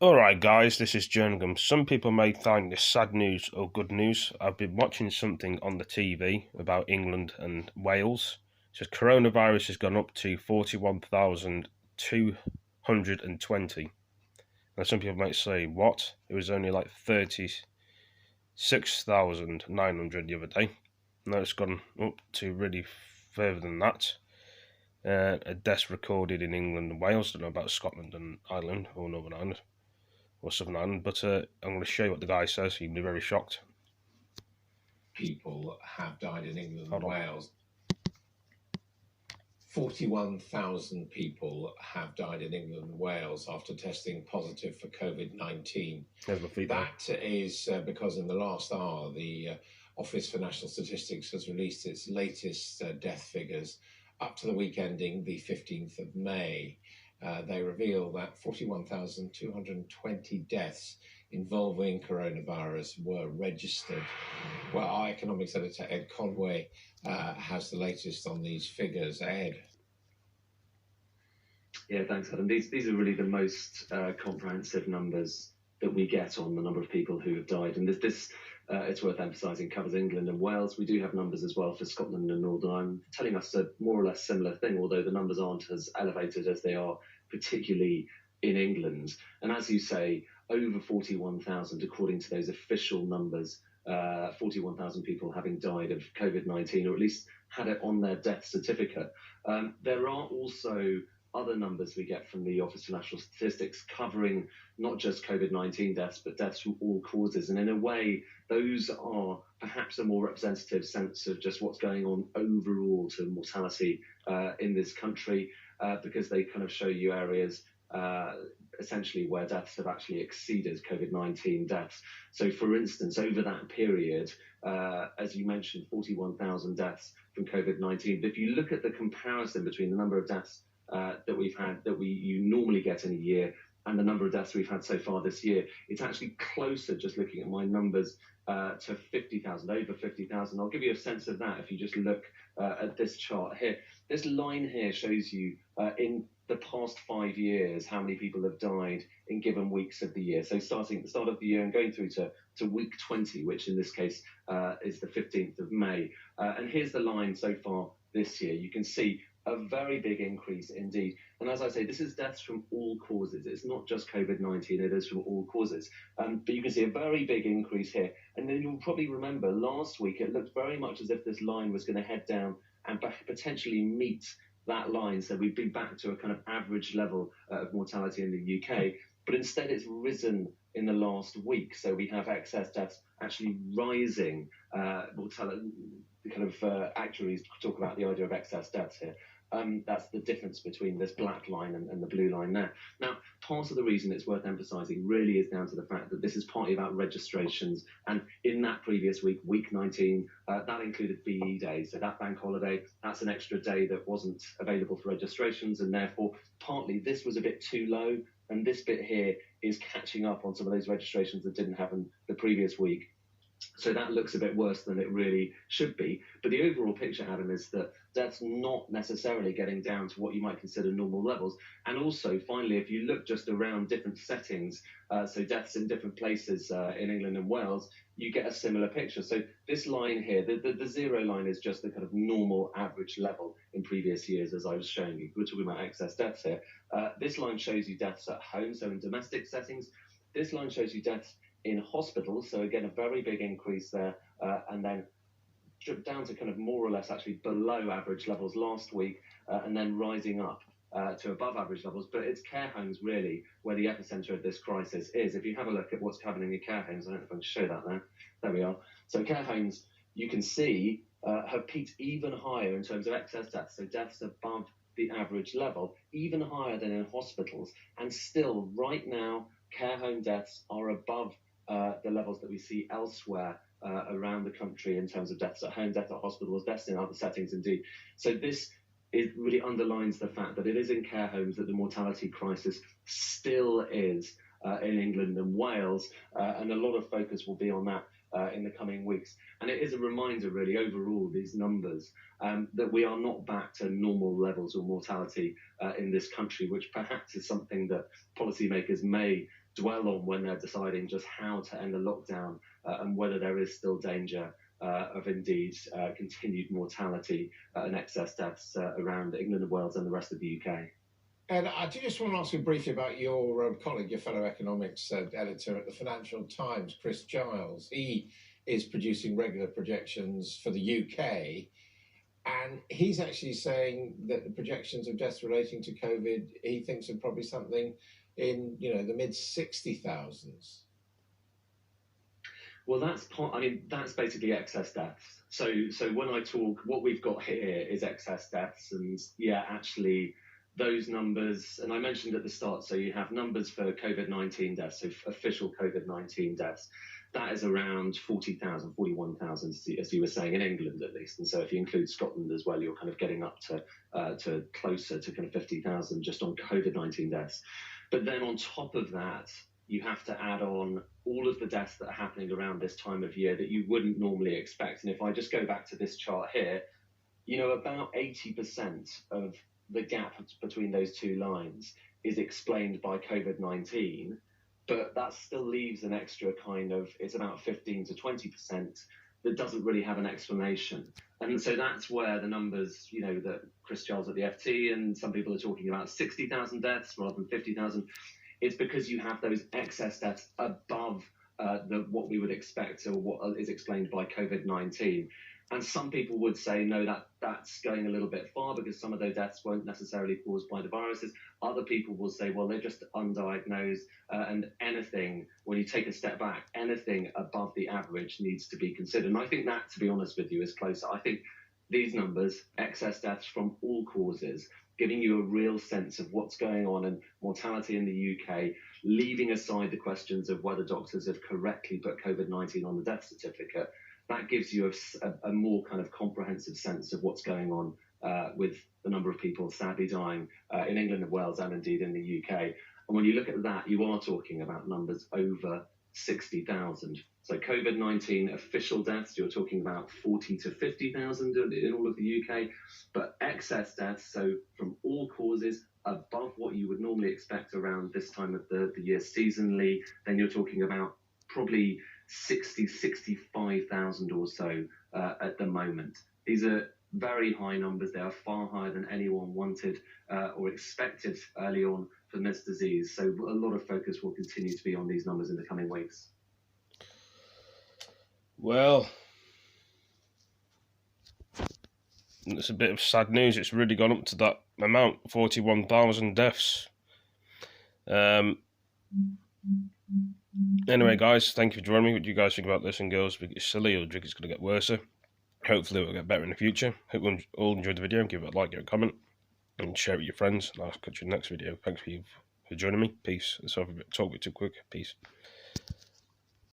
Alright, guys, this is jerningham. Some people may find this sad news or good news. I've been watching something on the TV about England and Wales. It says coronavirus has gone up to 41,220. Now, some people might say, what? It was only like 36,900 the other day. Now it's gone up to really further than that. A death recorded in England and Wales. I don't know about Scotland and Ireland or Northern Ireland or Southern Ireland, but I'm going to show you what the guy says. You'll be very shocked. People have died in England and Wales. 41,000 people have died in England and Wales after testing positive for COVID-19. That is because in the last hour, the Office for National Statistics has released its latest death figures up to the week ending the 15th of May. They reveal that 41,220 deaths involving coronavirus were registered. Well, our economics editor, Ed Conway, has the latest on these figures. Ed. Yeah, thanks, Adam. These are really the most comprehensive numbers that we get on the number of people who have died. And this it's worth emphasising, covers England and Wales. We do have numbers as well for Scotland and Northern Ireland, telling us a more or less similar thing, although the numbers aren't as elevated as they are, particularly in England. And as you say, over 41,000, according to those official numbers, 41,000 people having died of COVID-19, or at least had it on their death certificate. There are also other numbers we get from the Office for National Statistics covering not just COVID-19 deaths, but deaths from all causes. And in a way, those are perhaps a more representative sense of just what's going on overall to mortality in this country, because they kind of show you areas essentially where deaths have actually exceeded COVID-19 deaths. So for instance, over that period, as you mentioned, 41,000 deaths from COVID-19. But if you look at the comparison between the number of deaths that we've had, you normally get in a year, and the number of deaths we've had so far this year, it's actually closer, just looking at my numbers, to 50,000, over 50,000. I'll give you a sense of that if you just look at this chart here. This line here shows you in the past 5 years how many people have died in given weeks of the year. So starting at the start of the year and going through to week 20, which in this case is the 15th of May. And here's the line so far this year. You can see a very big increase indeed. And as I say, this is deaths from all causes. It's not just COVID-19, it is from all causes. But you can see a very big increase here. And then you'll probably remember last week, it looked very much as if this line was going to head down and potentially meet that line. So we'd be back to a kind of average level of mortality in the UK. But instead, it's risen in the last week. So we have excess deaths actually rising. Mortality, the kind of actuaries talk about the idea of excess deaths here. That's the difference between this black line and the blue line there. Now, part of the reason it's worth emphasising really is down to the fact that this is partly about registrations. And in that previous week, week 19, that included BE Day. So that bank holiday, that's an extra day that wasn't available for registrations. And therefore, partly this was a bit too low. And this bit here is catching up on some of those registrations that didn't happen the previous week. So that looks a bit worse than it really should be. But the overall picture, Adam, is that that's not necessarily getting down to what you might consider normal levels. And also, finally, if you look just around different settings, so deaths in different places in England and Wales, you get a similar picture. So this line here, the zero line is just the kind of normal average level in previous years, as I was showing you. We're talking about excess deaths here. This line shows you deaths at home, so in domestic settings. This line shows you deaths in hospitals, so again a very big increase there, and then stripped down to kind of more or less actually below average levels last week, and then rising up to above average levels. But it's care homes really where the epicenter of this crisis is. If you have a look at what's happening in care homes, I don't know if I can show that now. There we are. So care homes, you can see, have peaked even higher in terms of excess deaths, so deaths above the average level, even higher than in hospitals. And still, right now, care home deaths are above the levels that we see elsewhere around the country in terms of deaths at home, deaths at hospitals, deaths in other settings indeed. So this really underlines the fact that it is in care homes that the mortality crisis still is in England and Wales, and a lot of focus will be on that in the coming weeks. And it is a reminder really overall, these numbers, that we are not back to normal levels of mortality in this country, which perhaps is something that policymakers may dwell on when they're deciding just how to end the lockdown and whether there is still danger of indeed continued mortality and excess deaths around England and Wales and the rest of the UK. And I do just want to ask you briefly about your colleague, your fellow economics editor at the Financial Times, Chris Giles. He is producing regular projections for the UK, and he's actually saying that the projections of deaths relating to COVID, he thinks are probably something in, the mid 60,000s. Well, that's basically excess deaths. So when I talk, what we've got here is excess deaths, and actually those numbers, and I mentioned at the start, so you have numbers for COVID-19 deaths, so official COVID-19 deaths. That is around 40,000, 41,000, as you were saying, in England at least. And so if you include Scotland as well, you're kind of getting up to closer to kind of 50,000 just on COVID-19 deaths. But then on top of that, you have to add on all of the deaths that are happening around this time of year that you wouldn't normally expect. And if I just go back to this chart here, about 80% of the gap between those two lines is explained by COVID-19. But that still leaves an extra it's about 15 to 20% that doesn't really have an explanation. And so that's where the numbers, that Chris Giles at the FT and some people are talking about 60,000 deaths rather than 50,000. It's because you have those excess deaths above what we would expect or what is explained by COVID-19. And some people would say, no, that's going a little bit far because some of those deaths won't necessarily be caused by the viruses. Other people will say, well, they're just undiagnosed, and anything, when you take a step back, anything above the average needs to be considered. And I think that, to be honest with you, is closer. I think these numbers, excess deaths from all causes, giving you a real sense of what's going on in mortality in the UK, leaving aside the questions of whether doctors have correctly put COVID-19 on the death certificate, that gives you a more kind of comprehensive sense of what's going on with the number of people sadly dying in England and Wales and indeed in the UK. And when you look at that, you are talking about numbers over 60,000. So COVID-19 official deaths, you're talking about 40 to 50,000 in all of the UK. But excess deaths, so from all causes, above what you would normally expect around this time of the year seasonally, then you're talking about probably 65,000 or so at the moment. These are very high numbers. They are far higher than anyone wanted or expected early on from this disease. So a lot of focus will continue to be on these numbers in the coming weeks. Well, it's a bit of sad news. It's really gone up to that amount, 41,000 deaths. Anyway, guys, thank you for joining me. What do you guys think about this? And girls, think it's silly or do you think it's going to get worse? Hopefully it will get better in the future. Hope you all enjoyed the video. Give it a like, give it a comment, and share it with your friends. And I'll catch you in the next video. Thanks for joining me. Peace. Sorry if I talk a bit too quick. Peace.